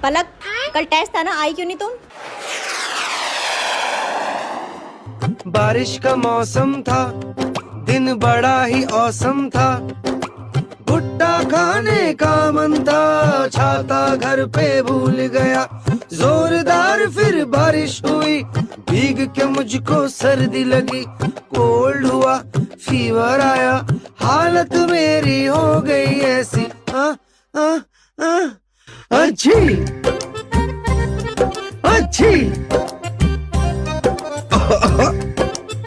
पलक, कल टेस्ट था ना, आई क्यों नहीं तुम? बारिश का मौसम था, दिन बड़ा ही औसम था, भुट्टा खाने का मन था, छाता घर पे भूल गया, जोरदार फिर बारिश हुई, भीग के मुझको सर्दी लगी, कोल्ड हुआ, फीवर आया, हालत मेरी हो गई ऐसी। अच्छी अच्छी